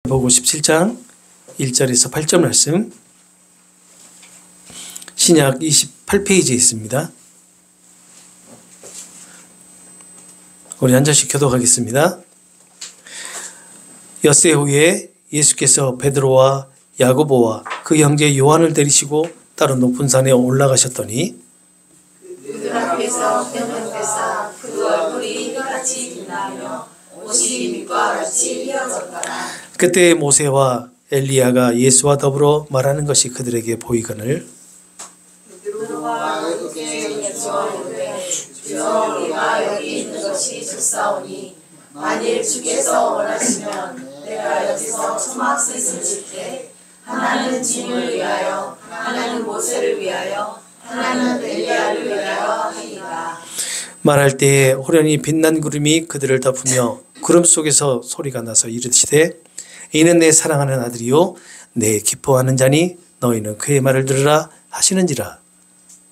보고 17장 1절에서 8절 말씀, 신약 28페이지에 있습니다. 우리 한 절씩 교독하겠습니다. 엿새 후에 예수께서 베드로와 야고보와 그 형제 요한을 데리시고 따로 높은 산에 올라가셨더니 그들 앞에서 변명되사 그 얼굴이 빛같이 빛나며 옷이 빛과 같이 휘어졌더라. 그때 모세와 엘리야가 예수와 더불어 말하는 것이 그들에게 보이거늘 베드로와 그의 예수와 이르되 주여 우리가 여기 있는 것이 좋사오니 만일 주께서 원하시면 내가 여기서 초막셋을 짓되 하나는 짐을 위하여 하나는 모세를 위하여 하나는 엘리야를 위하여 하리이다. 말할 때에 호련히 빛난 구름이 그들을 덮으며 구름 속에서 소리가 나서 이르시되 이는 내 사랑하는 아들이요 내 기뻐하는 자니 너희는 그의 말을 들으라 하시는지라.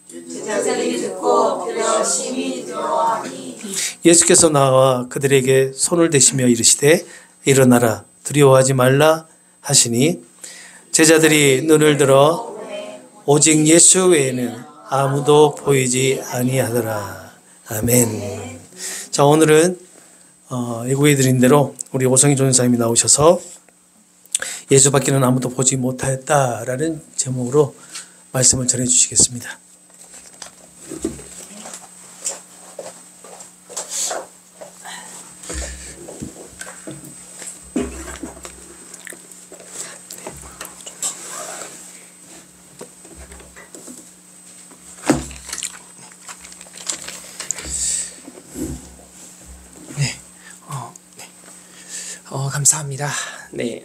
제자들이 듣고 엎드려 심히 두려워하니 예수께서 나와 그들에게 손을 대시며 이르시되 일어나라 두려워하지 말라 하시니 제자들이 눈을 들어 오직 예수 외에는 아무도 보이지 아니하더라. 아멘. 자, 오늘은 예고해드린 대로 우리 오성희 전사님이 나오셔서 예수밖에는 아무도 보지 못하였다라는 제목으로 말씀을 전해주시겠습니다. 감사합니다. 네,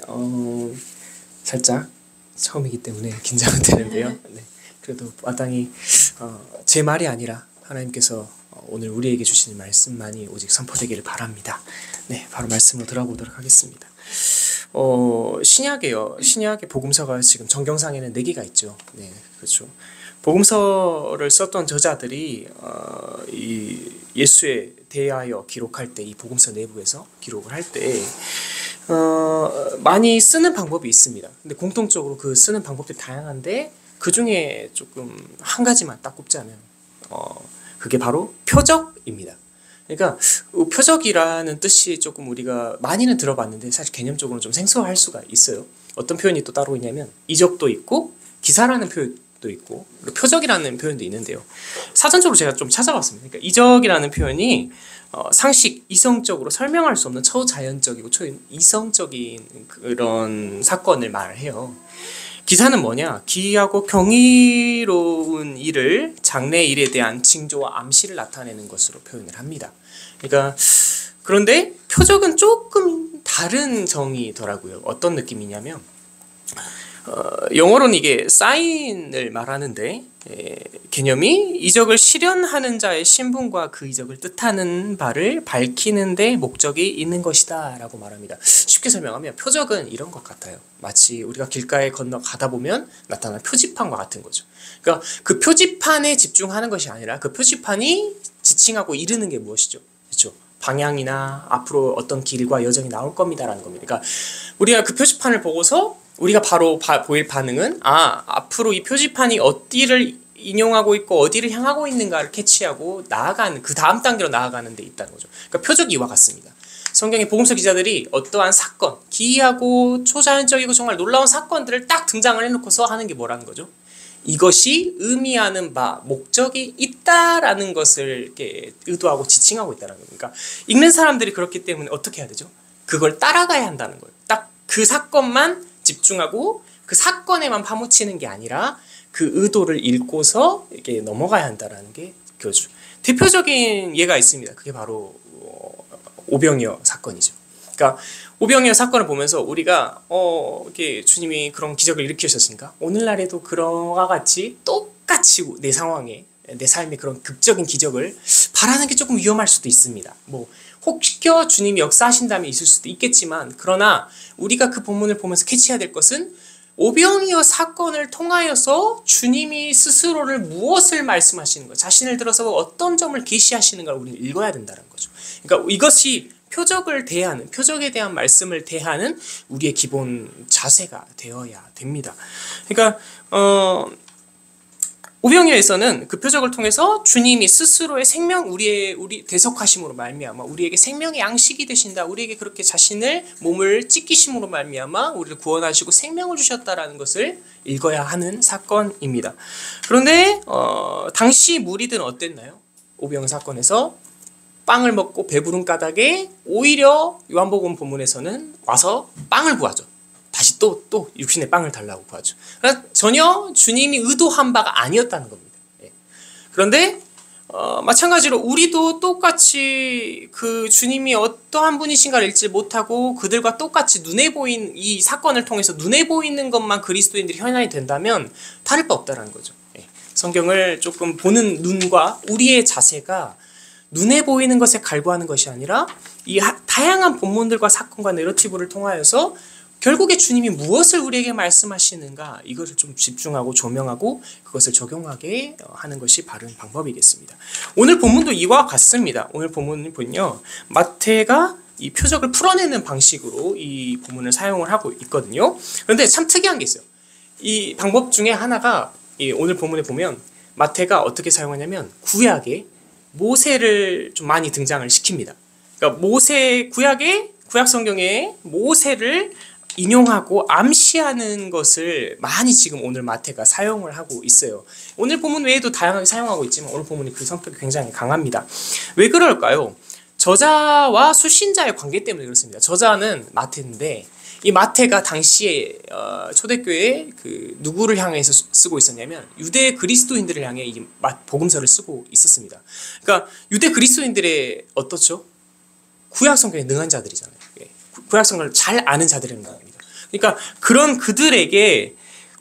살짝 처음이기 때문에 긴장은 되는데요. 네, 그래도 마땅히 제 말이 아니라 하나님께서 오늘 우리에게 주시는 말씀만이 오직 선포되기를 바랍니다. 네, 바로 말씀으로 들어보도록 하겠습니다. 신약의 복음서가 지금 정경상에는 4개가 있죠. 네, 그렇죠. 복음서를 썼던 저자들이 이 예수에 대하여 기록할 때 이 복음서 내부에서 기록을 할 때 많이 쓰는 방법이 있습니다. 근데 공통적으로 그 쓰는 방법들이 다양한데 그 중에 조금 한 가지만 딱 꼽자면 그게 바로 표적입니다. 그러니까 표적이라는 뜻이 조금 우리가 많이는 들어봤는데 사실 개념적으로 좀 생소할 수가 있어요. 어떤 표현이 또 따로 있냐면 이적도 있고 기사라는 표현도 있고 그리고 표적이라는 표현도 있는데요. 사전적으로 제가 좀 찾아봤습니다. 그러니까 이적이라는 표현이 상식, 이성적으로 설명할 수 없는 초자연적이고 초이성적인 그런 사건을 말해요. 기사는 뭐냐? 기이하고 경이로운 일을, 장래 일에 대한 징조와 암시를 나타내는 것으로 표현을 합니다. 그러니까 그런데 표적은 조금 다른 정의더라고요. 어떤 느낌이냐면 영어로는 이게 사인을 말하는데 개념이 이적을 실현하는 자의 신분과 그 이적을 뜻하는 바를 밝히는 데 목적이 있는 것이다 라고 말합니다. 쉽게 설명하면 표적은 이런 것 같아요. 마치 우리가 길가에 건너가다 보면 나타나는 표지판과 같은 거죠. 그러니까 그 표지판에 집중하는 것이 아니라 그 표지판이 지칭하고 이르는 게 무엇이죠? 그렇죠? 방향이나 앞으로 어떤 길과 여정이 나올 겁니다라는 겁니다. 그러니까 우리가 그 표지판을 보고서 우리가 바로 보일 반응은 앞으로 이 표지판이 어디를 인용하고 있고 어디를 향하고 있는가를 캐치하고 나아가는 그 다음 단계로 나아가는 데 있다는 거죠. 그러니까 표적이 이와 같습니다. 성경의 복음서 기자들이 어떠한 사건, 기이하고 초자연적이고 정말 놀라운 사건들을 딱 등장을 해놓고서 하는 게 뭐라는 거죠? 이것이 의미하는 바, 목적이 있다라는 것을 이렇게 의도하고 지칭하고 있다는 겁니다. 그러니까 읽는 사람들이 그렇기 때문에 어떻게 해야 되죠? 그걸 따라가야 한다는 거예요. 딱 그 사건만 집중하고 그 사건에만 파묻히는 게 아니라 그 의도를 읽고서 이렇게 넘어가야 한다라는 게 교주. 대표적인 예가 있습니다. 그게 바로 오병이어 사건이죠. 그러니까 오병이어 사건을 보면서 우리가 이렇게 주님이 그런 기적을 일으키셨으니까 오늘날에도 그런와 같이 똑같이 내 상황에 내 삶에 그런 극적인 기적을 바라는 게 조금 위험할 수도 있습니다. 혹여 주님이 역사하신다면 있을 수도 있겠지만 그러나 우리가 그 본문을 보면서 캐치해야 될 것은 오병이어 사건을 통하여서 주님이 스스로를 무엇을 말씀하시는 것, 자신을 들어서 어떤 점을 계시하시는가를 우리는 읽어야 된다는 거죠. 그러니까 이것이 표적을 대하는, 표적에 대한 말씀을 대하는 우리의 기본 자세가 되어야 됩니다. 그러니까 오병이어에서는 그 표적을 통해서 주님이 스스로의 생명, 우리 대속하심으로 말미암아 우리에게 생명의 양식이 되신다, 우리에게 그렇게 자신을 몸을 찢기심으로 말미암아 우리를 구원하시고 생명을 주셨다라는 것을 읽어야 하는 사건입니다. 그런데 당시 무리들은 어땠나요? 오병 사건에서 빵을 먹고 배부른 까닭에 오히려 요한복음 본문에서는 와서 빵을 구하죠. 다시 또 육신의 빵을 달라고 구하죠. 그러니까 전혀 주님이 의도한 바가 아니었다는 겁니다. 예. 그런데 마찬가지로 우리도 똑같이 그 주님이 어떠한 분이신가를 읽지 못하고 그들과 똑같이 눈에 보이는 이 사건을 통해서 눈에 보이는 것만 그리스도인들이 현안이 된다면 다를 바 없다는 거죠. 예. 성경을 조금 보는 눈과 우리의 자세가 눈에 보이는 것에 갈구하는 것이 아니라 이 다양한 본문들과 사건과 내러티브를 통하여서 결국에 주님이 무엇을 우리에게 말씀하시는가, 이것을 좀 집중하고 조명하고 그것을 적용하게 하는 것이 바른 방법이겠습니다. 오늘 본문도 이와 같습니다. 오늘 본문을 보면요, 마태가 이 표적을 풀어내는 방식으로 이 본문을 사용을 하고 있거든요. 그런데 참 특이한 게 있어요. 이 방법 중에 하나가 이 오늘 본문에 보면 마태가 어떻게 사용하냐면 구약에 모세를 좀 많이 등장을 시킵니다. 그러니까 구약 성경에 모세를 인용하고 암시하는 것을 많이 지금 오늘 마태가 사용을 하고 있어요. 오늘 본문 외에도 다양하게 사용하고 있지만 오늘 본문이 그 성격이 굉장히 강합니다. 왜 그럴까요? 저자와 수신자의 관계 때문에 그렇습니다. 저자는 마태인데 이 마태가 당시에 초대교회에 그 누구를 향해서 쓰고 있었냐면 유대 그리스도인들을 향해 이 복음서를 쓰고 있었습니다. 그러니까 유대 그리스도인들의 어떻죠? 구약 성경에 능한 자들이잖아요. 구약 성경을 잘 아는 자들이라는 겁니다. 그러니까 그런 그들에게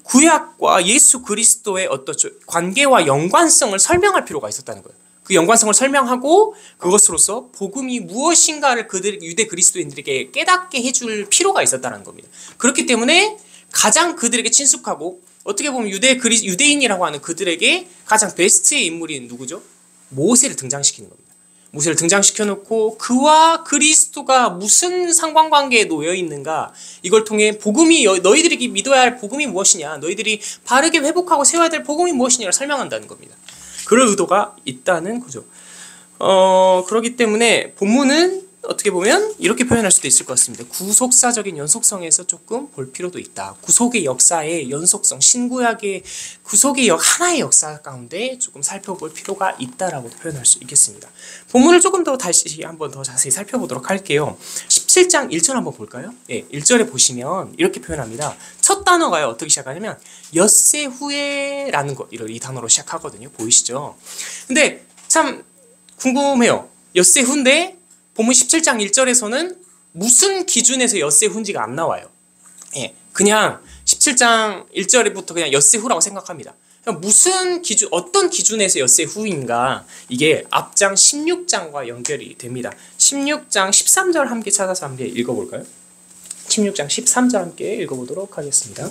구약과 예수 그리스도의 어떻죠? 관계와 연관성을 설명할 필요가 있었다는 거예요. 그 연관성을 설명하고 그것으로서 복음이 무엇인가를 유대 그리스도인들에게 깨닫게 해줄 필요가 있었다는 겁니다. 그렇기 때문에 가장 그들에게 친숙하고 어떻게 보면 유대인이라고 하는 그들에게 가장 베스트의 인물이 누구죠? 모세를 등장시키는 겁니다. 모세를 등장시켜 놓고 그와 그리스도가 무슨 상관관계에 놓여 있는가, 이걸 통해 복음이 너희들이 믿어야 할 복음이 무엇이냐, 너희들이 바르게 회복하고 세워야 될 복음이 무엇이냐를 설명한다는 겁니다. 그럴 의도가 있다는 거죠. 그렇기 때문에 본문은 어떻게 보면 이렇게 표현할 수도 있을 것 같습니다. 구속사적인 연속성에서 조금 볼 필요도 있다. 구속의 역사의 연속성, 신구약의 구속의 하나의 역사 가운데 조금 살펴볼 필요가 있다라고 표현할 수 있겠습니다. 본문을 조금 더 다시 한번 더 자세히 살펴보도록 할게요. 17장 1절 한번 볼까요? 예, 1절에 보시면 이렇게 표현합니다. 첫 단어가요, 어떻게 시작하냐면 엿새 후에라는 거, 이 단어로 시작하거든요. 보이시죠? 근데 참 궁금해요. 엿새 후인데 본문 17장 1절에서는 무슨 기준에서 엿새 후인지가 안 나와요. 예, 그냥 17장 1절부터 그냥 엿새 후라고 생각합니다. 무슨 기준, 어떤 기준에서 엿새 후인가, 이게 앞장 16장과 연결이 됩니다. 16장 13절 함께 찾아서 함께 읽어볼까요? 16장 13절 함께 읽어보도록 하겠습니다.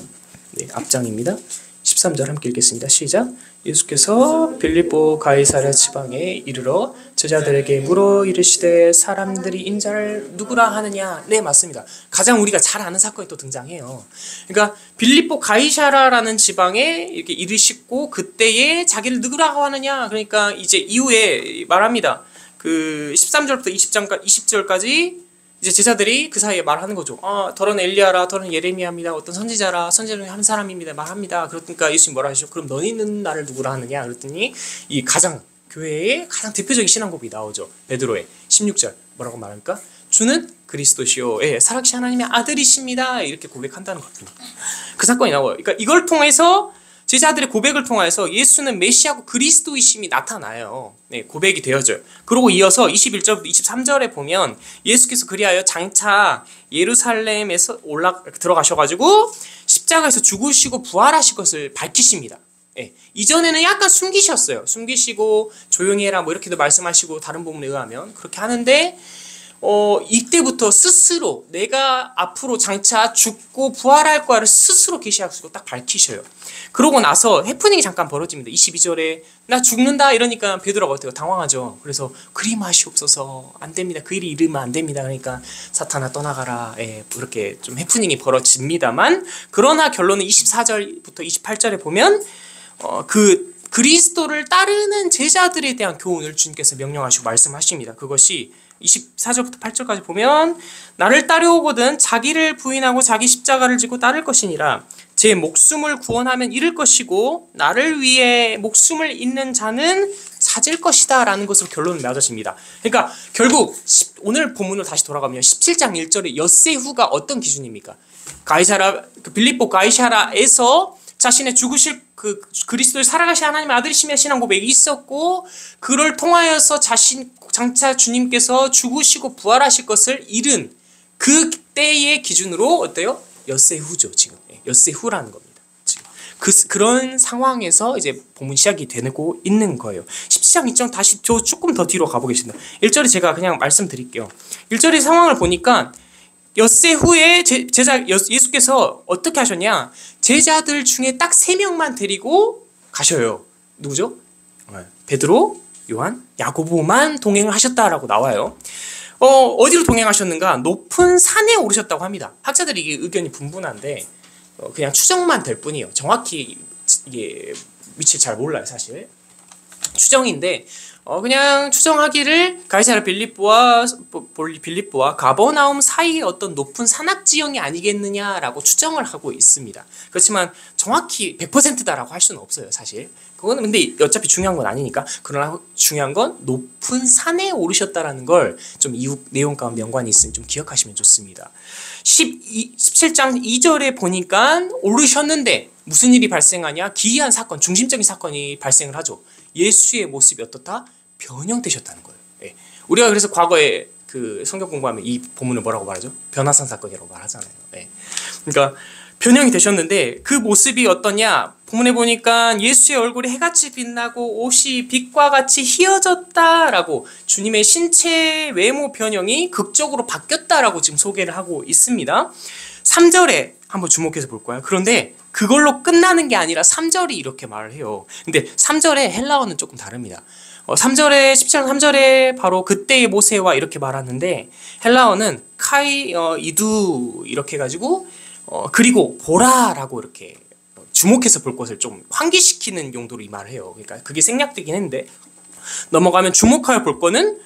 네, 앞장입니다. 13절 함께 읽겠습니다. 시작. 예수께서 빌립보 가이사랴 지방에 이르러 제자들에게 물어 이르시되 사람들이 인자를 누구라 하느냐. 네, 맞습니다. 가장 우리가 잘 아는 사건이 또 등장해요. 그러니까 빌립보 가이사랴라는 지방에 이렇게 이르시고 그때에 자기를 누구라고 하느냐. 그러니까 이제 이후에 말합니다. 그 13절부터 20절까지 이제 제자들이 그 사이에 말하는 거죠. 더러는 엘리야라, 더러는 예레미야입니다. 어떤 선지자라, 선지자 중에 한 사람입니다. 말합니다. 그러니까 예수님 뭐라 하시죠? 그럼 너희는 나를 누구라 하느냐? 그랬더니 이 가장 교회의 가장 대표적인 신앙고백이 나오죠. 베드로의 16절 뭐라고 말합니까? 주는 그리스도시요, 예, 살아계신 하나님의 아들이십니다. 이렇게 고백한다는 겁니다. 그 사건이 나와요. 그러니까 이걸 통해서 제자들의 고백을 통해서 예수는 메시아고 그리스도이심이 나타나요. 네, 고백이 되어져요. 그리고 이어서 21절부터 23절에 보면 예수께서 그리하여 장차 예루살렘에서 들어가셔가지고 십자가에서 죽으시고 부활하실 것을 밝히십니다. 네, 이전에는 약간 숨기셨어요. 숨기시고 조용히 해라 뭐 이렇게도 말씀하시고 다른 부분에 의하면 그렇게 하는데 이때부터 스스로 내가 앞으로 장차 죽고 부활할 거를 스스로 계시하시고 딱 밝히셔요. 그러고 나서 해프닝이 잠깐 벌어집니다. 22절에 나 죽는다 이러니까 베드로가 어때요? 당황하죠. 그래서 그리 마시옵소서, 안 됩니다. 그 일이 이르면 안 됩니다. 그러니까 사탄아 떠나가라. 예, 그렇게 좀 해프닝이 벌어집니다만, 그러나 결론은 24절부터 28절에 보면 그 그리스도를 따르는 제자들에 대한 교훈을 주님께서 명령하시고 말씀하십니다. 그것이 24절부터 8절까지 보면, 나를 따르오거든 자기를 부인하고 자기 십자가를 지고 따를 것이니라. 제 목숨을 구원하면 잃을 것이고 나를 위해 목숨을 잇는 자는 찾을 것이다 라는 것으로 결론을 맺어집니다. 그러니까 결국 오늘 본문으로 다시 돌아가면 17장 1절에 엿새후가 어떤 기준입니까? 빌립보 가이사라에서 자신의 죽으실 그 그리스도를 살아가신 하나님의 아들이시며 신앙 고백이 있었고, 그를 통하여서 장차 주님께서 죽으시고 부활하실 것을 이룬 그 때의 기준으로 어때요? 엿새후죠. 지금 엿새후라는 겁니다. 지금 그런 상황에서 이제 본문 시작이 되고 있는 거예요. 17장 2장 다시 조금 더 뒤로 가보겠습니다. 1절에 제가 그냥 말씀드릴게요. 1절의 상황을 보니까 엿새후에 예수께서 어떻게 하셨냐? 제자들 중에 딱 3명만 데리고 가셔요. 누구죠? 베드로, 요한, 야고보만 동행을 하셨다라고 나와요. 어디로 동행하셨는가? 높은 산에 오르셨다고 합니다. 학자들이 이게 의견이 분분한데 그냥 추정만 될 뿐이에요. 정확히 이게 위치를 잘 몰라요, 사실. 추정인데 그냥 추정하기를 가이사랴 빌립보와 가버나움 사이의 어떤 높은 산악 지형이 아니겠느냐라고 추정을 하고 있습니다. 그렇지만 정확히 100%다라고 할 수는 없어요, 사실. 그거는 근데 어차피 중요한 건 아니니까. 그러나 중요한 건 높은 산에 오르셨다라는 걸 좀 이후 내용 가운데 연관이 있으면 좀 기억하시면 좋습니다. 17장 2절에 보니까 오르셨는데 무슨 일이 발생하냐? 기이한 사건, 중심적인 사건이 발생을 하죠. 예수의 모습이 어떻다? 변형되셨다는 거예요. 예. 우리가 그래서 과거에 그 성경 공부하면 이 본문을 뭐라고 말하죠? 변화산 사건이라고 말하잖아요. 예. 그러니까 변형이 되셨는데 그 모습이 어떠냐? 본문에 보니까 예수의 얼굴이 해같이 빛나고 옷이 빛과 같이 희어졌다라고 주님의 신체 외모 변형이 극적으로 바뀌었다라고 지금 소개를 하고 있습니다. 3절에 한번 주목해서 볼 거예요. 그런데 그걸로 끝나는 게 아니라 3절이 이렇게 말을 해요. 근데 3절에 헬라어는 조금 다릅니다. 3절에 17장 3절에 바로 그때의 모세와 이렇게 말하는데, 헬라어는 이두 이렇게 해가지고 그리고 보라라고 이렇게 주목해서 볼 것을 좀 환기시키는 용도로 이 말을 해요. 그러니까 그게 생략되긴 했는데, 넘어가면 주목하여 볼 거는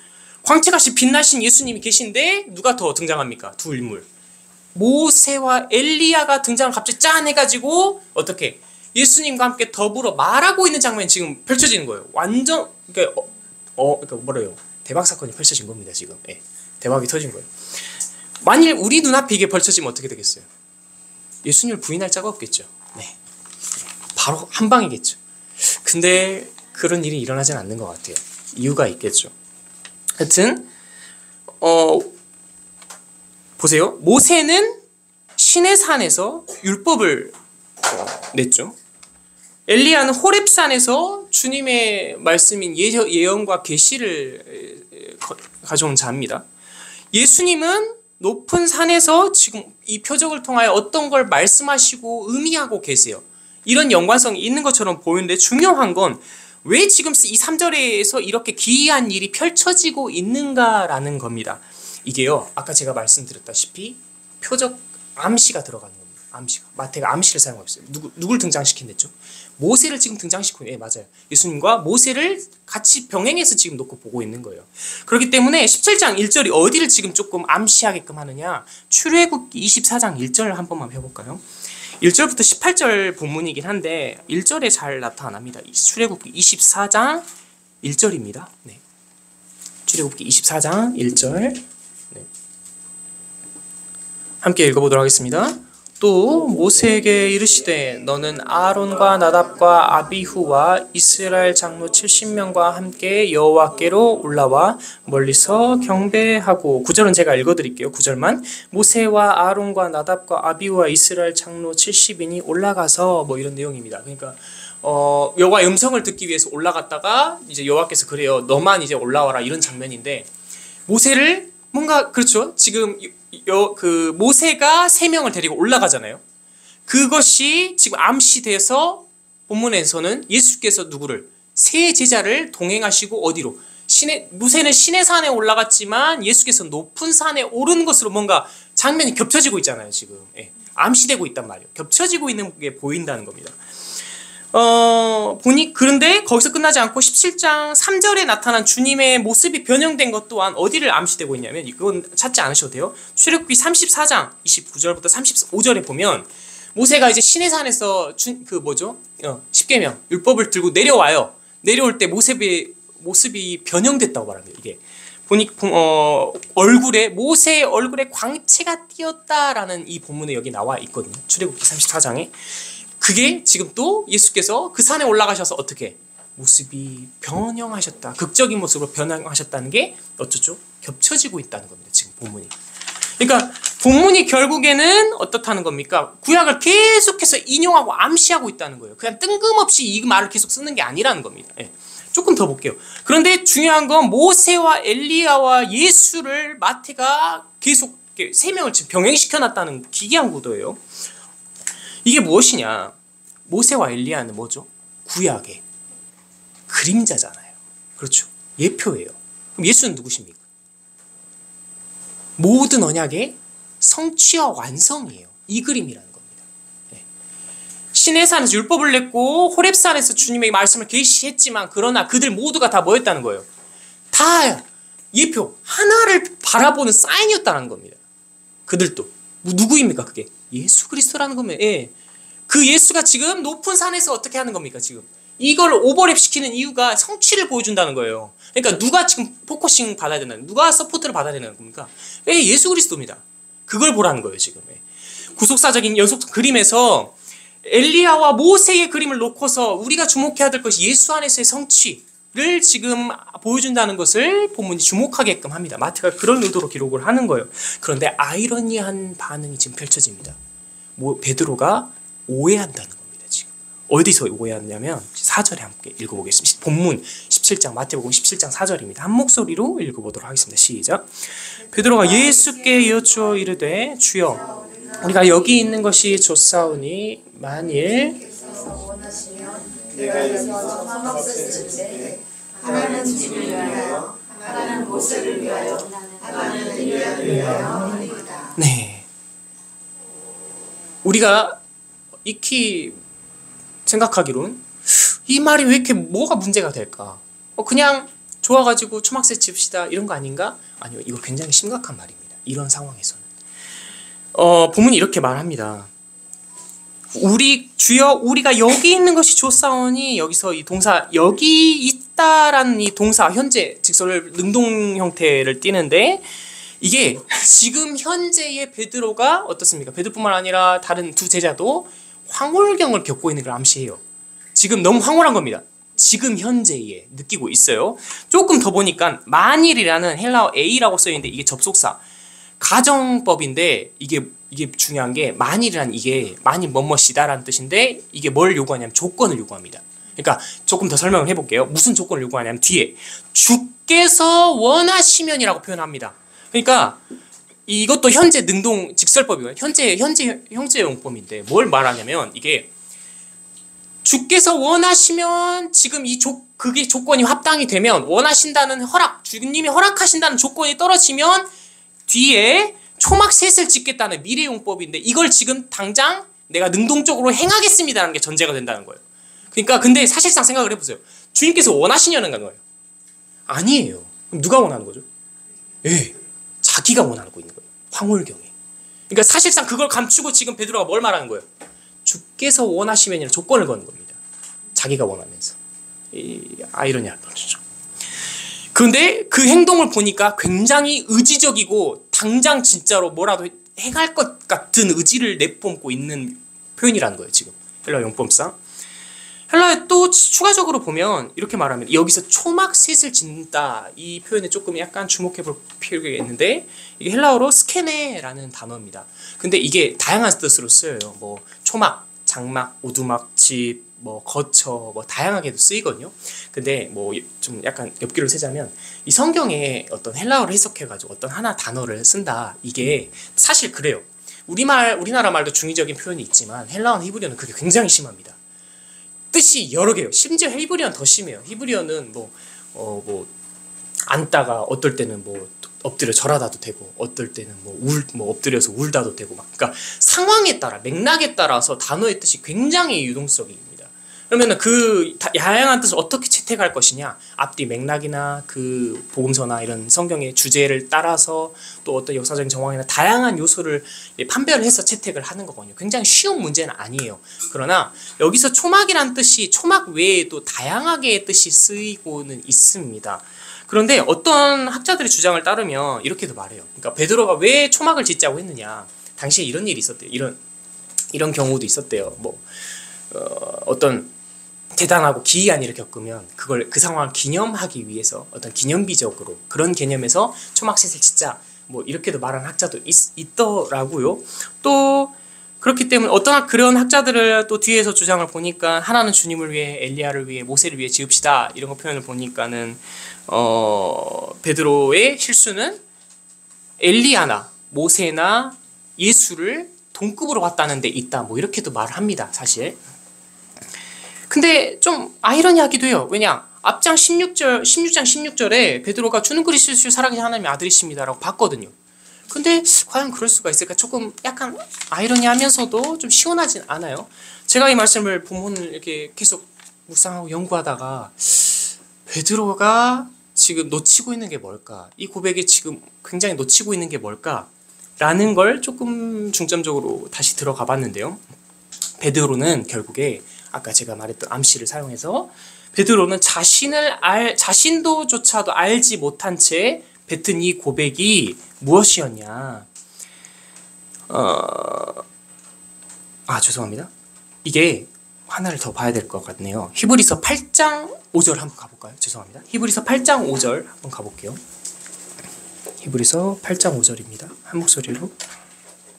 광채같이 빛나신 예수님이 계신데 누가 더 등장합니까? 두 인물, 모세와 엘리야가 등장을 갑자기 짠 해가지고 어떻게 예수님과 함께 더불어 말하고 있는 장면이 지금 펼쳐지는 거예요. 완전 그러니까 뭐래요? 대박 사건이 펼쳐진 겁니다. 지금. 예. 대박이 터진 거예요. 만일 우리 눈앞에 이게 펼쳐지면 어떻게 되겠어요? 예수님을 부인할 자가 없겠죠. 네. 바로 한 방이겠죠. 근데 그런 일이 일어나진 않는 것 같아요. 이유가 있겠죠. 하여튼 보세요. 모세는 신의 산에서 율법을 냈죠. 엘리야는 호렙산에서 주님의 말씀인 예언과 계시를 가져온 자입니다. 예수님은 높은 산에서 지금 이 표적을 통하여 어떤 걸 말씀하시고 의미하고 계세요. 이런 연관성이 있는 것처럼 보이는데, 중요한 건 왜 지금 이 3절에서 이렇게 기이한 일이 펼쳐지고 있는가라는 겁니다. 이게요, 아까 제가 말씀드렸다시피 표적 암시가 들어가는 겁니다. 암시가. 마태가 암시를 사용하고 있어요. 누굴 등장시킨댔죠? 모세를 지금 등장시키고, 예, 맞아요. 예수님과 모세를 같이 병행해서 지금 놓고 보고 있는 거예요. 그렇기 때문에 17장 1절이 어디를 지금 조금 암시하게끔 하느냐? 출애굽기 24장 1절 한 번만 해볼까요? 1절부터 18절 본문이긴 한데 1절에 잘 나타납니다. 출애굽기 24장 1절입니다. 네. 출애굽기 24장 1절. 네. 함께 읽어보도록 하겠습니다. 또 모세에게 이르시되 너는 아론과 나답과 아비후와 이스라엘 장로 70명과 함께 여호와께로 올라와 멀리서 경배하고, 9절은 제가 읽어드릴게요. 9절만. 모세와 아론과 나답과 아비후와 이스라엘 장로 70인이 올라가서 뭐 이런 내용입니다. 그러니까 여호와의 음성을 듣기 위해서 올라갔다가 이제 여호와께서 그래요, 너만 이제 올라와라, 이런 장면인데, 모세를 뭔가 그렇죠. 지금 그 모세가 3명을 데리고 올라가잖아요. 그것이 지금 암시돼서 본문에서는 예수께서 누구를 세 제자를 동행하시고 어디로 모세는 신의 산에 올라갔지만 예수께서 높은 산에 오른 것으로 뭔가 장면이 겹쳐지고 있잖아요. 지금 암시되고 있단 말이에요. 겹쳐지고 있는 게 보인다는 겁니다. 그런데 거기서 끝나지 않고 17장 3절에 나타난 주님의 모습이 변형된 것 또한 어디를 암시되고 있냐면, 이건 찾지 않으셔도 돼요. 출애굽기 34장 29절부터 35절에 보면 모세가 이제 시내 산에서 십계명 율법을 들고 내려와요. 내려올 때 모습이 변형됐다고 말합니다. 이게 모세의 얼굴에 광채가 띄었다라는 이 본문에 여기 나와 있거든요. 출애굽기 34장에. 그게 지금 또 예수께서 그 산에 올라가셔서 어떻게 모습이 변형하셨다, 극적인 모습으로 변형하셨다는 게 어쩌죠? 겹쳐지고 있다는 겁니다. 지금 본문이. 그러니까 본문이 결국에는 어떻다는 겁니까? 구약을 계속해서 인용하고 암시하고 있다는 거예요. 그냥 뜬금없이 이 말을 계속 쓰는 게 아니라는 겁니다. 조금 더 볼게요. 그런데 중요한 건 모세와 엘리야와 예수를 마태가 계속 3명을 지금 병행시켜놨다는 기이한 구도예요. 이게 무엇이냐? 모세와 엘리야는 뭐죠? 구약의 그림자잖아요. 그렇죠? 예표예요. 그럼 예수는 누구십니까? 모든 언약의 성취와 완성이에요. 이 그림이라는 겁니다. 시내산에서 율법을 냈고 호렙산에서 주님의 말씀을 계시했지만, 그러나 그들 모두가 다 뭐였다는 거예요? 다 예표, 하나를 바라보는 사인이었다는 겁니다. 그들도 누구입니까? 그게 예수 그리스도라는 겁니다. 그 예수가 지금 높은 산에서 어떻게 하는 겁니까? 지금 이걸 오버랩 시키는 이유가 성취를 보여준다는 거예요. 그러니까 누가 지금 포커싱 받아야 되나, 누가 서포트를 받아야 되는 겁니까? 예수 그리스도입니다. 그걸 보라는 거예요. 지금 구속사적인 연속 그림에서 엘리야와 모세의 그림을 놓고서 우리가 주목해야 될 것이 예수 안에서의 성취를 지금 보여준다는 것을 본문이 주목하게끔 합니다. 마태가 그런 의도로 기록을 하는 거예요. 그런데 아이러니한 반응이 지금 펼쳐집니다. 베드로가 오해한다는 겁니다. 지금 어디서 오해하냐면 4절에 함께 읽어보겠습니다. 본문 17장 마태복음 17장 4절입니다. 한 목소리로 읽어보도록 하겠습니다. 시작. 베드로가 예수께 여쭈어 이르되 주여 우리가 여기 있는 것이 좋사오니 만일 하나는 집을 위하여, 하나는 모세를 위하여, 하나는 엘리야를 위하여 하리이다. 네, 우리가 익히 생각하기로는 이 말이 왜 이렇게 뭐가 문제가 될까? 그냥 좋아가지고 초막새 칩시다 이런 거 아닌가? 아니요, 이거 굉장히 심각한 말입니다. 이런 상황에서는 본문이 이렇게 말합니다. 주여 우리가 여기 있는 것이 좋사오니, 여기서 이 동사 여기 있다라는 이 동사 현재 직설을 능동 형태를 띠는데, 이게 지금 현재의 베드로가 어떻습니까? 베드로뿐만 아니라 다른 두 제자도 황홀경을 겪고 있는 걸 암시해요. 지금 너무 황홀한 겁니다. 지금 현재에 느끼고 있어요. 조금 더 보니까 만일이라는 헬라어 A라고 써있는데 이게 접속사 가정법인데, 이게 중요한 게 만일이란 이게 만일 뭐뭐시다라는 뜻인데, 이게 뭘 요구하냐면 조건을 요구합니다. 그러니까 조금 더 설명을 해볼게요. 무슨 조건을 요구하냐면 뒤에 주께서 원하시면이라고 표현합니다. 그러니까 이것도 현재 능동 직설법이고요. 현재 용법인데 뭘 말하냐면, 이게 주께서 원하시면 지금 그게 조건이 합당이 되면, 원하신다는 주님이 허락하신다는 조건이 떨어지면 뒤에 초막셋을 짓겠다는 미래용법인데, 이걸 지금 당장 내가 능동적으로 행하겠습니다라는 게 전제가 된다는 거예요. 그러니까 근데 사실상 생각을 해보세요. 주님께서 원하시냐는 거예요? 아니에요. 그럼 누가 원하는 거죠? 자기가 원하고 있는 거예요. 황홀경이. 그러니까 사실상 그걸 감추고 지금 베드로가 뭘 말하는 거예요? 주께서 원하시면이라는 조건을 거는 겁니다. 자기가 원하면서. 아이러니한 거죠. 그런데 그 행동을 보니까 굉장히 의지적이고 당장 진짜로 뭐라도 행할 것 같은 의지를 내뿜고 있는 표현이라는 거예요. 지금 헬라 용법상. 헬라에 또 추가적으로 보면 이렇게 말하면, 여기서 초막셋을 짓는다 이 표현에 조금 약간 주목해 볼 필요가 있는데, 이게 헬라어로 스케네라는 단어입니다. 근데 이게 다양한 뜻으로 쓰여요. 뭐 초막, 장막, 오두막집, 뭐 거처, 뭐 다양하게도 쓰이거든요. 근데 뭐 좀 약간 엽기를 세자면 이 성경에 어떤 헬라어를 해석해가지고 어떤 하나 단어를 쓴다. 이게 사실 그래요. 우리나라 말도 중의적인 표현이 있지만 헬라어나 히브리어는 그게 굉장히 심합니다. 뜻이 여러 개요. 심지어 히브리어는 더 심해요. 히브리어는 뭐 앉다가 어떨 때는 뭐 엎드려 절하다도 되고 어떨 때는 뭐 엎드려서 울다도 되고 막 그러니까 상황에 따라 맥락에 따라서 단어의 뜻이 굉장히 유동성입니다. 그러면은 그 다양한 뜻을 어떻게 채택할 것이냐 앞뒤 맥락이나 그 복음서나 이런 성경의 주제를 따라서 또 어떤 역사적인 정황이나 다양한 요소를 판별해서 채택을 하는 거거든요. 굉장히 쉬운 문제는 아니에요. 그러나 여기서 초막이란 뜻이 초막 외에도 다양하게 뜻이 쓰이고는 있습니다. 그런데 어떤 학자들의 주장을 따르면 이렇게도 말해요. 그러니까 베드로가 왜 초막을 짓자고 했느냐. 당시에 이런 일이 있었대요. 이런 경우도 있었대요. 어떤 대단하고 기이한 일을 겪으면 그 상황을 기념하기 위해서 어떤 기념비적으로 그런 개념에서 초막셋을 짓자. 이렇게도 말하는 학자도 있더라고요. 또 그렇기 때문에 그런 학자들을 또 뒤에서 주장을 보니까 하나는 주님을 위해 엘리야를 위해 모세를 위해 지읍시다 이런 거 표현을 보니까는 베드로의 실수는 엘리야나 모세나 예수를 동급으로 봤다는 데 있다 이렇게도 말을 합니다. 사실 근데 좀 아이러니하기도 해요. 왜냐 앞장 16장 16절에 베드로가 주는 그리스도를 살아계신 하나님의 아들이십니다 라고 봤거든요. 근데 과연 그럴 수가 있을까? 조금 약간 아이러니하면서도 좀 시원하진 않아요. 제가 이 말씀을 본문을 이렇게 계속 묵상하고 연구하다가 베드로가 지금 놓치고 있는 게 뭘까? 이 고백이 지금 굉장히 놓치고 있는 게 뭘까? 라는 걸 조금 중점적으로 다시 들어가 봤는데요. 베드로는 결국에 아까 제가 말했던 암시를 사용해서 베드로는 자신도조차도 알지 못한 채 뱉은 이 고백이 무엇이었냐? 죄송합니다. 이게 하나를 더 봐야 될 것 같네요. 히브리서 8장 5절 한번 가볼까요? 죄송합니다. 히브리서 8장 5절 한번 가볼게요. 히브리서 8장 5절입니다. 한 목소리로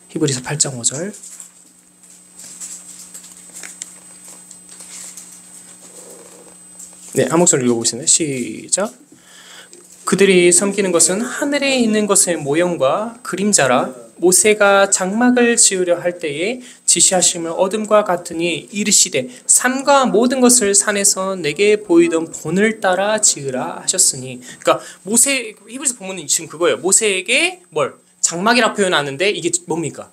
히브리서 8장 5절 네, 한 목소리로 읽어보겠습니다. 시작. 그들이 섬기는 것은 하늘에 있는 것의 모형과 그림자라 모세가 장막을 지으려 할 때에 지시하심을 얻음과 같으니 이르시되 산과 모든 것을 산에서 내게 보이던 본을 따라 지으라 하셨으니 그러니까 히브리서 본문은 지금 그거예요. 모세에게 장막이라 표현하는데 이게 뭡니까?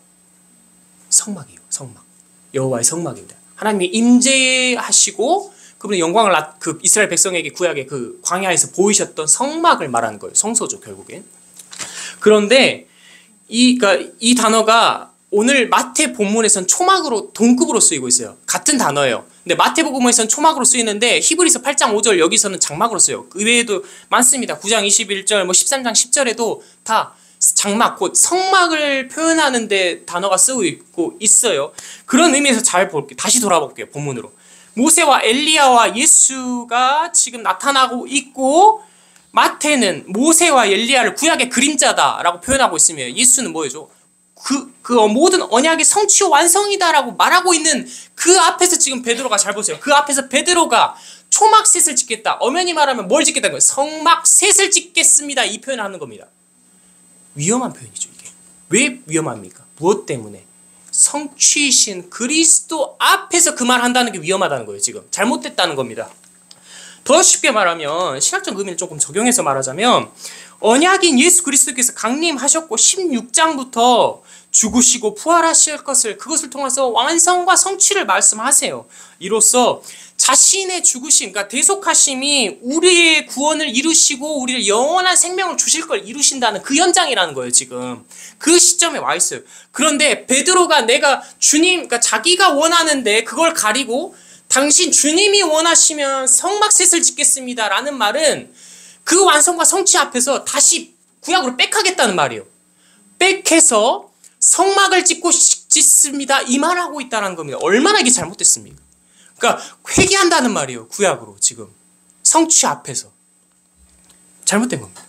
성막이에요. 성막. 여호와의 성막입니다. 하나님이 임재하시고 그분의 영광을 그 이스라엘 백성에게 구약의 그 광야에서 보이셨던 성막을 말하는 거예요. 성소죠, 결국엔. 그런데 이 단어가 오늘 마태 본문에선 초막으로 동급으로 쓰이고 있어요. 같은 단어예요. 근데 마태복음에서는 초막으로 쓰이는데 히브리서 8장 5절 여기서는 장막으로 써요. 그 외에도 많습니다. 9장 21절, 13장 10절에도 다 장막, 곧 성막을 표현하는 데 단어가 쓰고 있고 있어요. 그런 의미에서 잘 볼게요. 다시 돌아볼게요. 본문으로. 모세와 엘리야와 예수가 지금 나타나고 있고 마태는 모세와 엘리야를 구약의 그림자다라고 표현하고 있으며 예수는 뭐예요? 그 모든 언약의 성취와 완성이다라고 말하고 있는 그 앞에서 지금 베드로가 잘 보세요. 그 앞에서 베드로가 초막셋을 짓겠다. 엄연히 말하면 뭘 짓겠다는 거예요? 성막셋을 짓겠습니다. 이 표현을 하는 겁니다. 위험한 표현이죠, 이게. 왜 위험합니까? 무엇 때문에? 성취이신 그리스도 앞에서 그 말 한다는 게 위험하다는 거예요. 지금 잘못됐다는 겁니다. 더 쉽게 말하면 신학적 의미를 조금 적용해서 말하자면 언약인 예수 그리스도께서 강림하셨고 16장부터 죽으시고 부활하실 그것을 통해서 완성과 성취를 말씀하세요. 이로써 자신의 죽으심, 그러니까 대속하심이 우리의 구원을 이루시고 우리를 영원한 생명을 주실 걸 이루신다는 그 현장이라는 거예요. 지금 그 시점에 와 있어요. 그런데 베드로가 내가 주님, 그러니까 자기가 원하는데 그걸 가리고 당신 주님이 원하시면 성막셋을 짓겠습니다 라는 말은 그 완성과 성취 앞에서 다시 구약으로 백하겠다는 말이에요. 백해서 성막을 짓습니다 이 말하고 있다는 겁니다. 얼마나 이게 잘못됐습니까? 그러니까 회개한다는 말이에요. 구약으로 지금 성취 앞에서 잘못된 겁니다.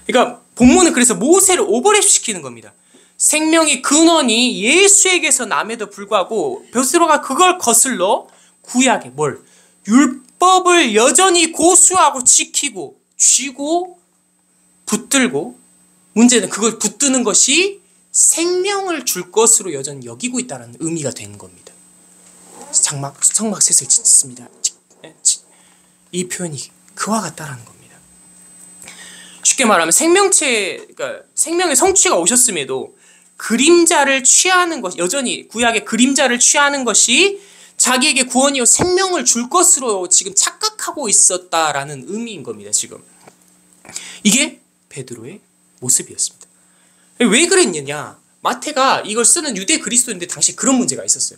그러니까 본문은 그래서 모세를 오버랩 시키는 겁니다. 생명의 근원이 예수에게서 남에도 불구하고 베드로가 그걸 거슬러 구약의 율법을 여전히 고수하고 지키고 쥐고 붙들고, 문제는 그걸 붙드는 것이 생명을 줄 것으로 여전히 여기고 있다는 의미가 되는 겁니다. 성막셋을 짓습니다. 이 표현이 그와 같다라는 겁니다. 쉽게 말하면 그러니까 생명의 성취가 오셨음에도 그림자를 취하는 것, 여전히 구약의 그림자를 취하는 것이 자기에게 구원이요 생명을 줄 것으로 지금 착각하고 있었다라는 의미인 겁니다. 지금 이게 베드로의 모습이었습니다. 왜 그랬느냐? 마태가 이걸 쓰는 유대 그리스도인데 당시 그런 문제가 있었어요.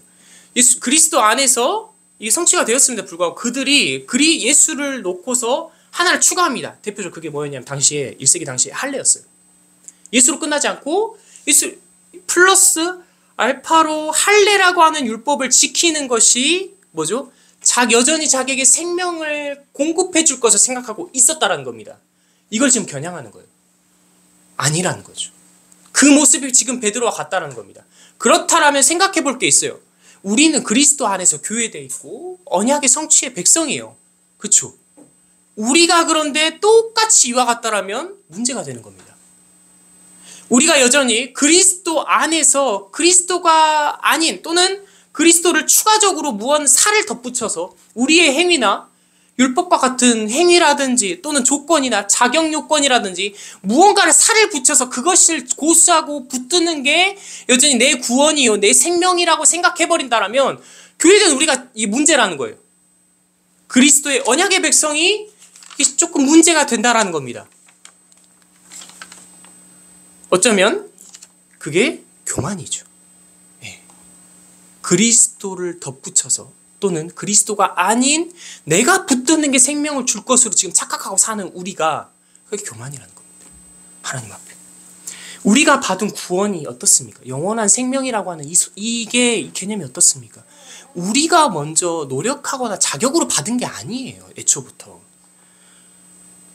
그리스도 안에서 이게 성취가 되었음에도 불구하고 그들이 예수를 놓고서 하나를 추가합니다. 대표적으로 그게 뭐였냐면 당시에 1세기 당시에 할례였어요. 예수로 끝나지 않고 예수 플러스 알파로 할례라고 하는 율법을 지키는 것이 뭐죠? 여전히 자기에게 생명을 공급해 줄 것을 생각하고 있었다라는 겁니다. 이걸 지금 겨냥하는 거예요. 아니라는 거죠. 그 모습이 지금 베드로와 같다는 겁니다. 그렇다라면 생각해 볼 게 있어요. 우리는 그리스도 안에서 교회되어 있고 언약의 성취의 백성이에요. 그렇죠? 우리가 그런데 똑같이 이와 같다라면 문제가 되는 겁니다. 우리가 여전히 그리스도 안에서 그리스도가 아닌 또는 그리스도를 추가적으로 무언 살을 덧붙여서 우리의 행위나 율법과 같은 행위라든지 또는 조건이나 자격 요건이라든지 무언가를 살을 붙여서 그것을 고수하고 붙드는 게 여전히 내 구원이요 내 생명이라고 생각해버린다라면 교회는 우리가 이 문제라는 거예요. 그리스도의 언약의 백성이 조금 문제가 된다라는 겁니다. 어쩌면 그게 교만이죠. 예. 그리스도를 덧붙여서 또는 그리스도가 아닌 내가 붙드는 게 생명을 줄 것으로 지금 착각하고 사는 우리가 그게 교만이라는 겁니다. 하나님 앞에. 우리가 받은 구원이 어떻습니까? 영원한 생명이라고 하는 이 개념이 어떻습니까? 우리가 먼저 노력하거나 자격으로 받은 게 아니에요. 애초부터.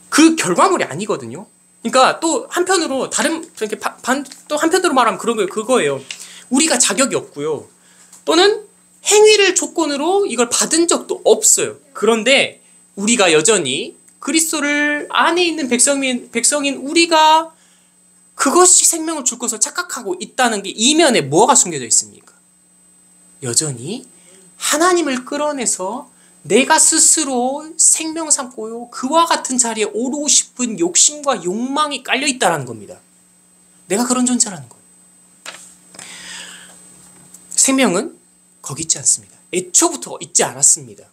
그 결과물이 아니거든요. 그러니까 또 한편으로 또 한편으로 말하면 그거예요. 우리가 자격이 없고요. 또는 행위를 조건으로 이걸 받은 적도 없어요. 그런데 우리가 여전히 그리스도를 안에 있는 백성인 우리가 그것이 생명을 줄 것을 착각하고 있다는 게 이면에 뭐가 숨겨져 있습니까? 여전히 하나님을 끌어내서 내가 스스로 생명 삼고요 그와 같은 자리에 오르고 싶은 욕심과 욕망이 깔려 있다는 겁니다. 내가 그런 존재라는 거예요. 생명은 거기 있지 않습니다. 애초부터 있지 않았습니다.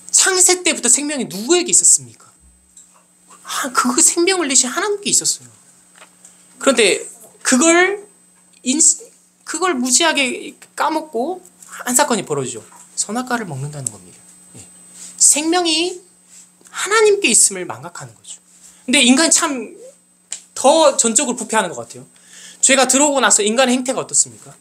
창세 때부터 생명이 누구에게 있었습니까? 그 생명을 내신 하나님께 있었어요. 그런데 그걸 무지하게 까먹고 한 사건이 벌어지죠. 선악과를 먹는다는 겁니다. 예. 생명이 하나님께 있음을 망각하는 거죠. 근데 인간이 참 더 전적으로 부패하는 것 같아요. 죄가 들어오고 나서 인간의 행태가 어떻습니까?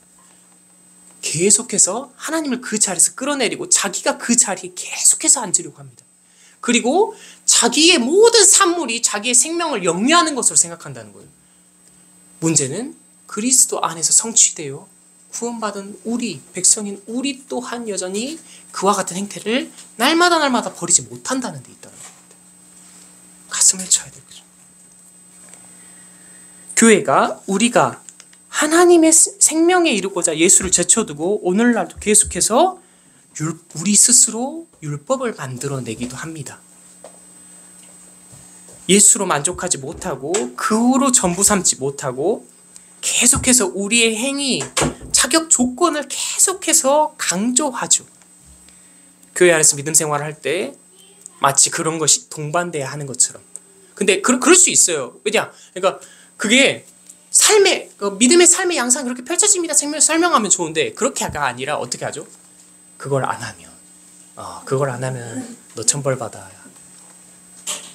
계속해서 하나님을 그 자리에서 끌어내리고 자기가 그 자리에 계속해서 앉으려고 합니다. 그리고 자기의 모든 산물이 자기의 생명을 영위하는 것으로 생각한다는 거예요. 문제는 그리스도 안에서 성취되어 구원받은 우리, 백성인 우리 또한 여전히 그와 같은 행태를 날마다 버리지 못한다는 데 있다는 겁니다. 가슴을 쳐야 되겠죠. 교회가 우리가 하나님의 생명에 이르고자 예수를 제쳐두고 오늘날도 계속해서 우리 스스로 율법을 만들어내기도 합니다. 예수로 만족하지 못하고 그 후로 전부 삼지 못하고 계속해서 우리의 행위, 자격 조건을 계속해서 강조하죠. 교회 안에서 믿음 생활을 할 때 마치 그런 것이 동반돼야 하는 것처럼. 근데 그럴 수 있어요. 왜냐? 그러니까 그게 믿음의 삶의 양상이 그렇게 펼쳐집니다. 설명하면 좋은데 그렇게가 아니라 어떻게 하죠? 그걸 안 하면 너 천벌 받아.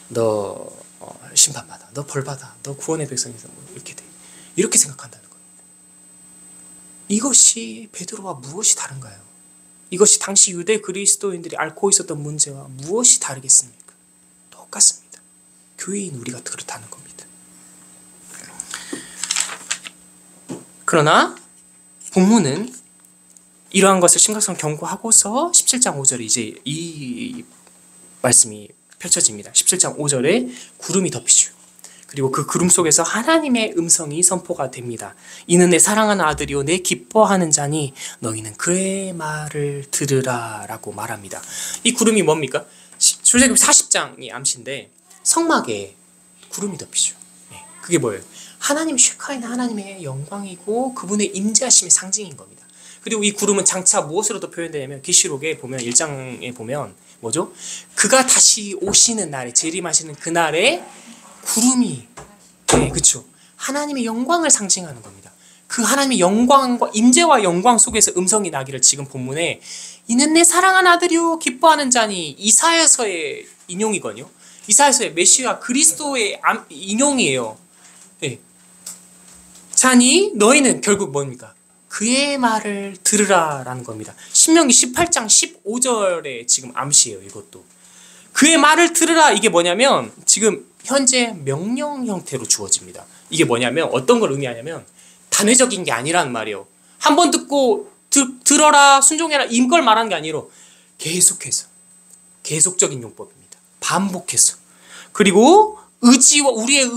너 심판 받아. 너 벌 받아. 너 구원의 백성에서 이렇게 돼. 이렇게 생각한다는 거예요. 이것이 베드로와 무엇이 다른가요? 이것이 당시 유대 그리스도인들이 앓고 있었던 문제와 무엇이 다르겠습니까? 똑같습니다. 교회인 우리가 그렇다는 겁니다. 그러나 본문은 이러한 것을 심각성 경고하고서 17장 5절에 이제 이 말씀이 펼쳐집니다. 17장 5절에 구름이 덮이죠. 그리고 그 구름 속에서 하나님의 음성이 선포가 됩니다. 이는 내 사랑하는 아들이요 내 기뻐하는 자니 너희는 그의 말을 들으라 라고 말합니다. 이 구름이 뭡니까? 출애굽기 40장이 암시인데 성막에 구름이 덮이죠. 그게 뭐예요? 하나님 쉐카이나 하나님의 영광이고 그분의 임재하심의 상징인 겁니다. 그리고 이 구름은 장차 무엇으로도 표현되냐면 계시록에 보면 1장에 보면 뭐죠? 그가 다시 오시는 날에 재림하시는 그날에 구름이 그렇죠. 하나님의 영광을 상징하는 겁니다. 그 하나님의 영광과 임재와 영광 속에서 음성이 나기를 지금 본문에 이는 내 사랑하는 아들이요 기뻐하는 자니 이사야서의 인용이거든요. 이사야서의 메시아 그리스도의 인용이에요. 네. 자니 너희는 결국 뭡니까? 그의 말을 들으라 라는 겁니다. 신명기 18장 15절에 지금 암시예요. 이것도 그의 말을 들으라. 이게 뭐냐면 지금 현재 명령 형태로 주어집니다. 이게 뭐냐면 어떤 걸 의미하냐면 단회적인 게 아니라는 말이에요. 한 번 듣고 들어라 순종해라 이걸 말하는 게 아니라 계속해서 계속적인 용법입니다. 반복해서 그리고 우리의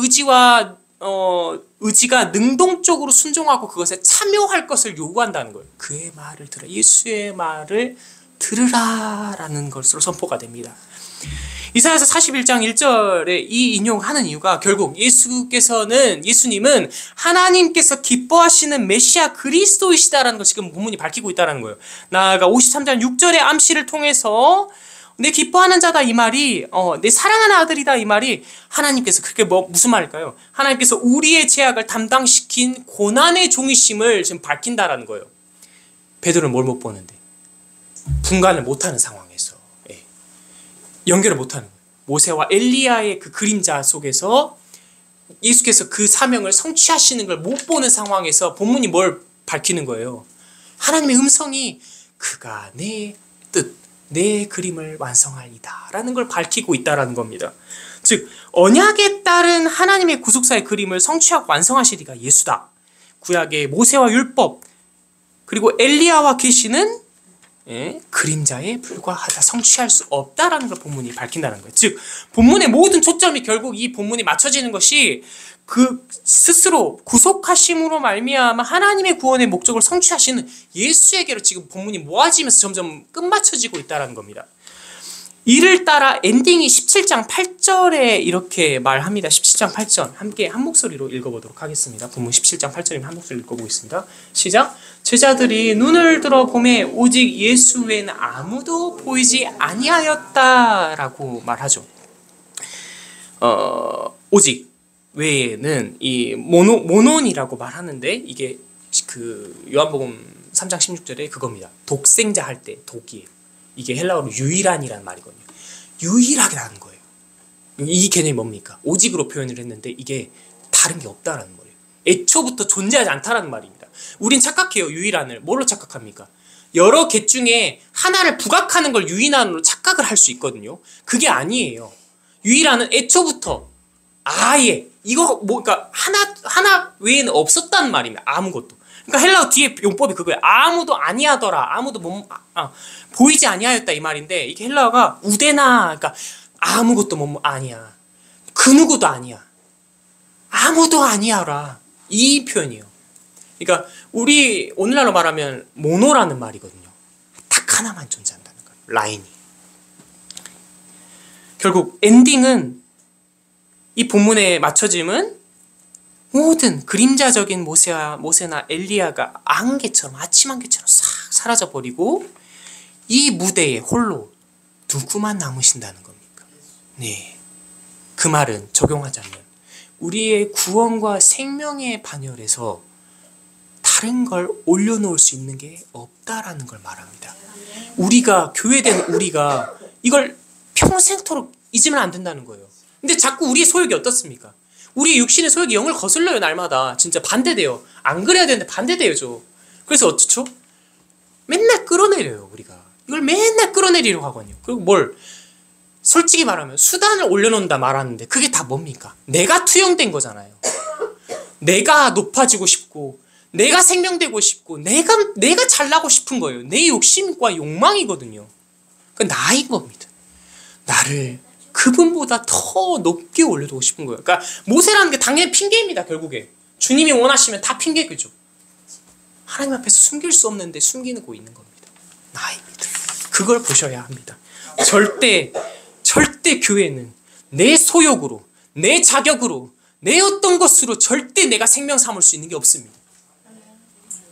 의지가 능동적으로 순종하고 그것에 참여할 것을 요구한다는 거예요. 그의 말을 들으라. 예수의 말을 들으라라는 것으로 선포가 됩니다. 이사야서 41장 1절에 이 인용하는 이유가 결국 예수님은 하나님께서 기뻐하시는 메시아 그리스도이시다라는 걸 지금 본문이 밝히고 있다는 거예요. 나아가 53장 6절의 암시를 통해서 내 기뻐하는 자다 이 말이 내 사랑하는 아들이다 이 말이 하나님께서 그게 무슨 말일까요? 하나님께서 우리의 죄악을 담당시킨 고난의 종이심을 지금 밝힌다라는 거예요. 베드로는 뭘 못 보는데 분간을 못하는 상황에서 연결을 못하는 거예요. 모세와 엘리야의 그 그림자 속에서 예수께서 그 사명을 성취하시는 걸 못 보는 상황에서 본문이 뭘 밝히는 거예요? 하나님의 음성이 그가 내 뜻, 내 그림을 완성하리다 라는 걸 밝히고 있다는 겁니다. 즉 언약에 따른 하나님의 구속사의 그림을 성취하고 완성하시리가 예수다. 구약의 모세와 율법 그리고 엘리야와 계시는 그림자에 불과하다. 성취할 수 없다라는 걸 본문이 밝힌다는 거예요. 즉 본문의 모든 초점이 결국 이 본문이 맞춰지는 것이 그 스스로 구속하심으로 말미암아 하나님의 구원의 목적을 성취하시는 예수에게로 지금 본문이 모아지면서 점점 끝맞춰지고 있다는 겁니다. 이를 따라 엔딩이 17장 8절에 이렇게 말합니다. 17장 8절 함께 한 목소리로 읽어보도록 하겠습니다. 본문 17장 8절이면 한 목소리로 읽어보겠습니다. 시작! 제자들이 눈을 들어 보매 오직 예수 외에는 아무도 보이지 아니하였다라고 말하죠. 오직 외에는 이 모논이라고 말하는데 이게 그 요한복음 3장 16절에 그겁니다. 독생자 할 때 독이에요. 이게 헬라어로 유일한이라는 말이거든요. 유일하게라는 거예요. 이 개념이 뭡니까? 오직으로 표현을 했는데 이게 다른 게 없다라는 거예요. 애초부터 존재하지 않다라는 말입니다. 우린 착각해요. 유일한을. 뭘로 착각합니까? 여러 개 중에 하나를 부각하는 걸 유일한으로 착각을 할 수 있거든요. 그게 아니에요. 유일한은 애초부터 아예 이거 그러니까 하나 외에는 없었다는 말입니다. 아무것도. 그러니까 헬라어 뒤에 용법이 그거예요. 아무도 아니하더라. 아무도 보이지 아니하였다 이 말인데 이게 헬라어가 우데나 그러니까 아무것도 아니야. 그 누구도 아니야. 아무도 아니야라. 이 표현이에요. 그러니까 우리 오늘날로 말하면 모노라는 말이거든요. 딱 하나만 존재한다는 거예요. 라인이. 결국 엔딩은 이 본문의 맞춰짐은 모든 그림자적인 모세나 엘리야가 안개처럼 아침 안개처럼 싹 사라져버리고 이 무대에 홀로 누구만 남으신다는 겁니까? 네, 그 말은 적용하자면 우리의 구원과 생명의 반열에서 다른 걸 올려놓을 수 있는 게 없다라는 걸 말합니다. 우리가 교회된 우리가 이걸 평생토록 잊으면 안 된다는 거예요. 근데 자꾸 우리의 소욕이 어떻습니까? 우리 육신의 소욕이 영을 거슬러요. 날마다 진짜 반대돼요. 안 그래야 되는데 반대돼요. 그래서 어쩌죠? 맨날 끌어내려요. 우리가 이걸 맨날 끌어내리려고 하거든요. 그리고 솔직히 말하면 수단을 올려놓는다 말하는데 그게 다 뭡니까? 내가 투영된 거잖아요. 내가 높아지고 싶고 내가 생명되고 싶고 내가 잘나고 싶은 거예요. 내 욕심과 욕망이거든요. 그 나인 겁니다. 나를 그분보다 더 높게 올려두고 싶은 거예요. 그러니까 모세라는 게 당연히 핑계입니다. 결국에 주님이 원하시면 다 핑계겠죠. 하나님 앞에서 숨길 수 없는데 숨기고 있는 겁니다. 나입니다. 그걸 보셔야 합니다. 절대 교회는 내 소욕으로, 내 자격으로, 내 어떤 것으로 절대 내가 생명 삼을 수 있는 게 없습니다.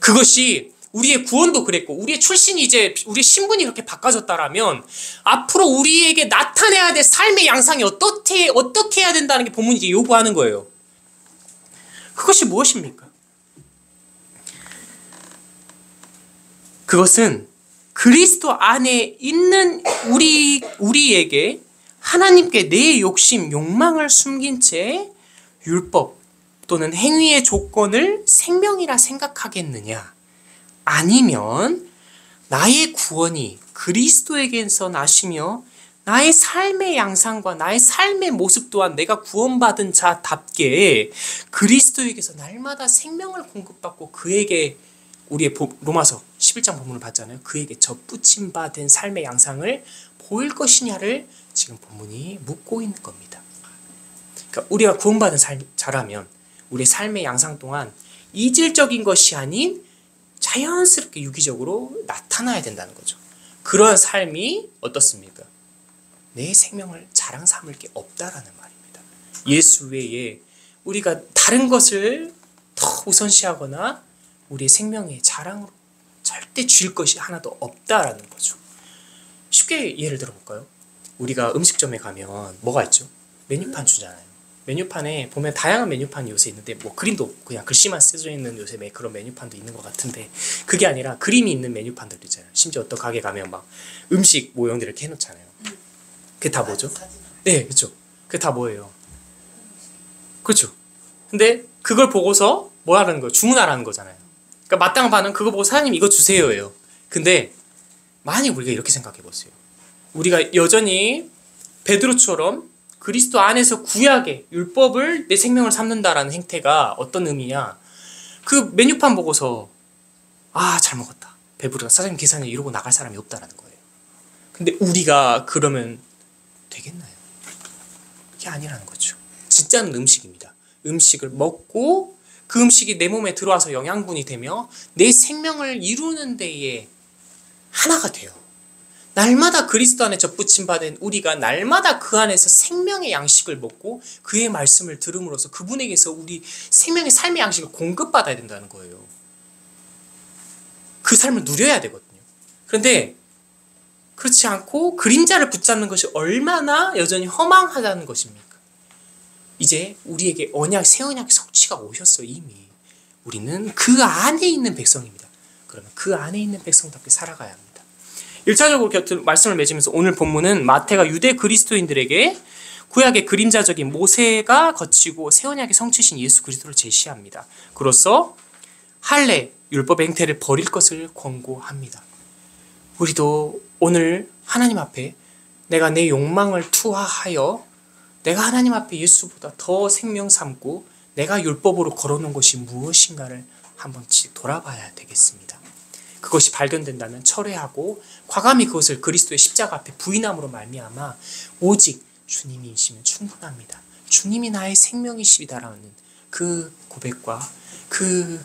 그것이 우리의 구원도 그랬고 우리의 출신이 이제 우리 신분이 이렇게 바꿔졌다라면 앞으로 우리에게 나타내야 될 삶의 양상이 어떻게 해야 된다는 게 본문이 이제 요구하는 거예요. 그것이 무엇입니까? 그것은 그리스도 안에 있는 우리에게 하나님께 내 욕심, 욕망을 숨긴 채 율법 또는 행위의 조건을 생명이라 생각하겠느냐? 아니면 나의 구원이 그리스도에게서 나시며 나의 삶의 양상과 나의 삶의 모습 또한 내가 구원받은 자답게 그리스도에게서 날마다 생명을 공급받고 그에게 우리의 로마서 11장 본문을 봤잖아요. 그에게 접붙임 받은 삶의 양상을 보일 것이냐를 지금 본문이 묻고 있는 겁니다. 그러니까 우리가 구원받은 자라면 우리의 삶의 양상 동안 이질적인 것이 아닌 자연스럽게 유기적으로 나타나야 된다는 거죠. 그러한 삶이 어떻습니까? 내 생명을 자랑 삼을 게 없다라는 말입니다. 예수 외에 우리가 다른 것을 더 우선시하거나 우리의 생명의 자랑으로 절대 줄 것이 하나도 없다라는 거죠. 쉽게 예를 들어볼까요? 우리가 음식점에 가면 뭐가 있죠? 메뉴판 주잖아요. 메뉴판에 보면 다양한 메뉴판이 요새 있는데 뭐 그림도 그냥 글씨만 쓰여 있는 요새 그런 메뉴판도 있는 것 같은데 그게 아니라 그림이 있는 메뉴판들도 있잖아요. 심지어 어떤 가게 가면 막 음식 모형들을 이렇게 해놓잖아요. 그게 다 뭐죠? 네, 그렇죠. 그게 다 뭐예요? 그렇죠. 근데 그걸 보고서 뭐 하라는 거예요? 주문하라는 거잖아요. 그러니까 마땅한 반응 그거 보고 사장님 이거 주세요예요. 근데 만약 우리가 이렇게 생각해 보세요. 우리가 여전히 베드로처럼 그리스도 안에서 구약의 율법을 내 생명을 삼는다라는 행태가 어떤 의미냐? 그 메뉴판 보고서 아, 잘 먹었다. 배부르다. 사장님 계산에 이러고 나갈 사람이 없다라는 거예요. 근데 우리가 그러면 되겠나요? 그게 아니라는 거죠. 진짜는 음식입니다. 음식을 먹고 그 음식이 내 몸에 들어와서 영양분이 되며 내 생명을 이루는 데에 하나가 돼요. 날마다 그리스도 안에 접붙임 받은 우리가 날마다 그 안에서 생명의 양식을 먹고 그의 말씀을 들음으로써 그분에게서 우리 생명의 삶의 양식을 공급받아야 된다는 거예요. 그 삶을 누려야 되거든요. 그런데 그렇지 않고 그림자를 붙잡는 것이 얼마나 여전히 허망하다는 것입니까? 이제 우리에게 새 언약의 성취가 오셨어 이미. 우리는 그 안에 있는 백성입니다. 그러면 그 안에 있는 백성답게 살아가야 합니다. 1차적으로 말씀을 맺으면서 오늘 본문은 마태가 유대 그리스도인들에게 구약의 그림자적인 모세가 거치고 새 언약의 성취신 예수 그리스도를 제시합니다. 그로써 할례, 율법 행태를 버릴 것을 권고합니다. 우리도 오늘 하나님 앞에 내가 내 욕망을 투하하여 내가 하나님 앞에 예수보다 더 생명 삼고 내가 율법으로 걸어놓은 것이 무엇인가를 한 번씩 돌아봐야 되겠습니다. 그것이 발견된다면 철회하고 과감히 그것을 그리스도의 십자가 앞에 부인함으로 말미암아 오직 주님이시면 충분합니다. 주님이 나의 생명이시다라는 그 고백과 그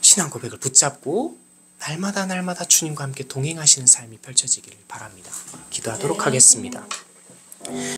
신앙 고백을 붙잡고 날마다 주님과 함께 동행하시는 삶이 펼쳐지기를 바랍니다. 기도하도록 하겠습니다.